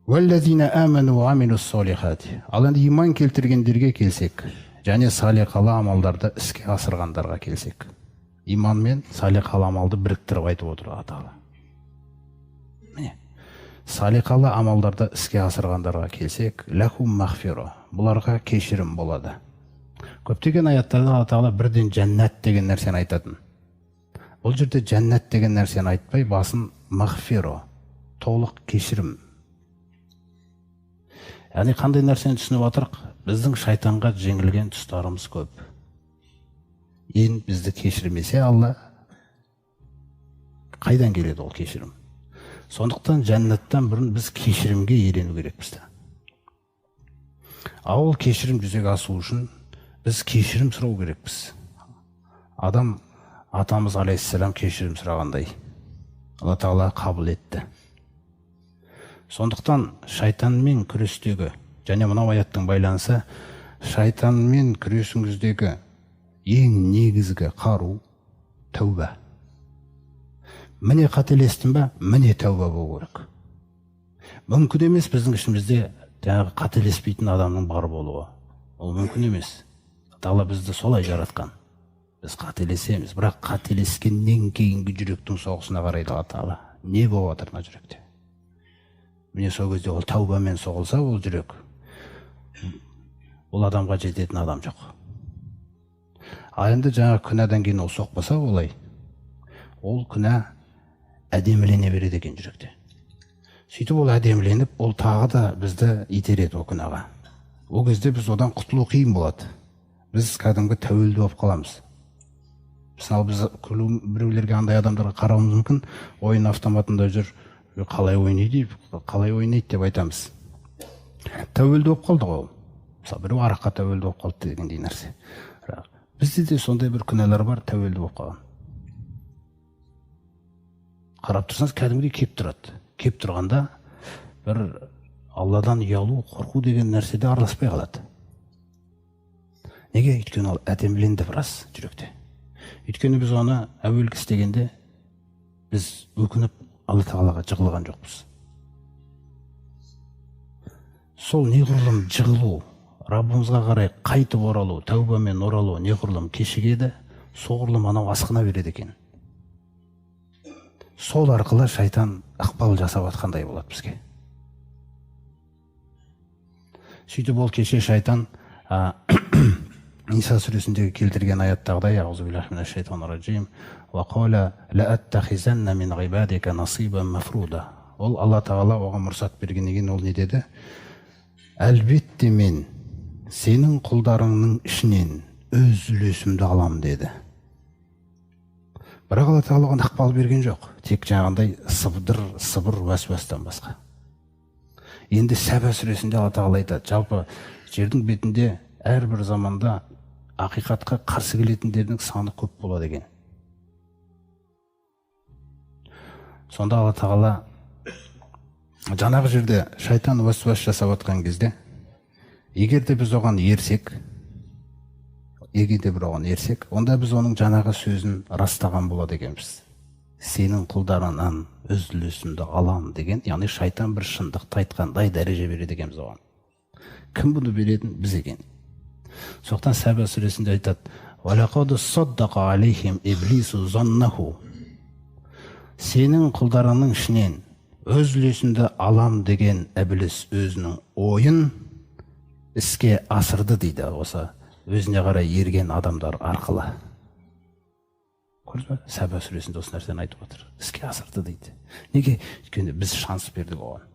Валлазина аману ва амилус солихати. Ал енді иман келтіргендерге келсек, және салиқалы амалдарды іске асырғандарға келсек. Иман мен салиқалы амалды біріктіріп айтып отыр Алла Тағала. Міне, салиқалы амалдарды іске асырғандарға келсек, лахум мағфиро, бұларға кешірім болады. Көптеген аяттарда Алла Тағала бірден жәннат деген нәрсені айтатын. Бұл жерде жәннат деген нәрсені айтпай, басын мағфиро, толық кешірім. Яғни қандай нәрсені түсініп отырық? Біздің шайтанға жеңілген тұстарымыз көп. Енді бізді кешірмесе Алла, қайдан келеді ол кешірім? Сондықтан жәннаттан бұрын біз кешірімге ерену керекпіз. Ал кешірім жүзеге асу үшін біз кешірім сұрау керекпіз. Адам атамыз алейхиссалам кешірім сұрағандай, Алла Тағала қабыл етті. Сондықтан шайтанмен күрестегі, және мынау аяттың байланысы, шайтанмен күресіңіздегі ең негізгі қару тәуба. Міне қателестім ба, міне тәуба болу керек. Мүмкін емес біздің ішімізде қателеспейтін адамның бар болуы. Ол мүмкін емес. Алла бізді солай жаратқан. Біз қателесеміз, бірақ қателескеннен кейінгі жүректің соғысына қарайды Алла Тағала. Не болып жатыр мына жүректе? Міне сол кезде ол тәубамен соғылса, ол жүрек, ол адамға жететін адам жоқ. Енді жаңа күнәдан кейін ол соқпаса олай, ол күнә әдемілене береді екен жүректе. Сөйтіп ол әдеміленіп, ол тағы да бізді итереді ол күнәға. Ол кезде біз одан құтылу қиын болады. Біз кәдімгі тәуелді болып қаламыз. Мысалы, біз біреулерге андай адамдарға қарауымыз мүмкін, ойын автоматында жүр, қалай ойнайды деп айтамыз. Тәуелді болып қалды ғой. Мысалы, біреу араққа тәуелді болып қалды дегендей нәрсе. Бізде де сондай бір күнәлар бар, тәуелді болып қалған. Қарап тұрсаңыз, кәдімгідей кеп тұрады. Кеп тұрғанда бір Алладан ұялу, қорқу деген нәрседе араласпай қалады. Неге? Өйткені ол әдеміленді біраз жүректе. Өйткені біз оны әуелгі істегенде біз өкініп Алла Тағалаға жығылған жоқпыз. Сол неғұрлым жығылу, Раббымызға қарай қайтып оралу, тәубамен оралу, неғұрлым кешігеді, соғұрлым анау асқына береді екен. Сол арқылы шайтан ықпал жасап атқандай болады бізге. Сөйтіп ол кеше шайтан Иса сүресіндегі келтірген аяттағыдай, аузубиллахи минаш шайтанир раджим, ва қала лааттахизанна мин ғибадика насибан мафруда. Ол Алла Тағала оған мұрсат бергеннен ол не деді? Әлбетте мен сенің құлдарыңның ішінен өз үлесімді алам деді. Бірақ Алла Тағала оған ықпал берген жоқ. Тек жаңағындай сыбыр уәсуастан басқа. Енді Сәба сүресінде Алла Тағала айтады, жалпы жердің бетінде әрбір заманда ақиқатқа қарсы келетіндердің саны көп болады екен. Сонда Алла Тағала жаңағы жерде шайтан уәсуас жасап отқан кезде, егер де біз оған ерсек, онда біз оның жаңағы сөзін растаған болады екенбіз. Сенің құлдарынан өз үлесімді алам деген, яғни шайтан бір шындықты айтқандай дәреже береді екенбіз оған. Кім бұны беретін? Біз екен. Соқтан Сәба сүресінде айтады, «Валақады саддақа алейхим иблису заннаху». Сенің құлдарының ішінен өз үлесімді алам деген Іблис өзінің ойын іске асырды дейді, осы өзіне қарай ерген адамдар арқылы. Көрдіңіз бе? Сәба сүресінде осы нәрсені айтып отыр. Іске асырды дейді. Неге? Өйткені біз шанс бердік оған.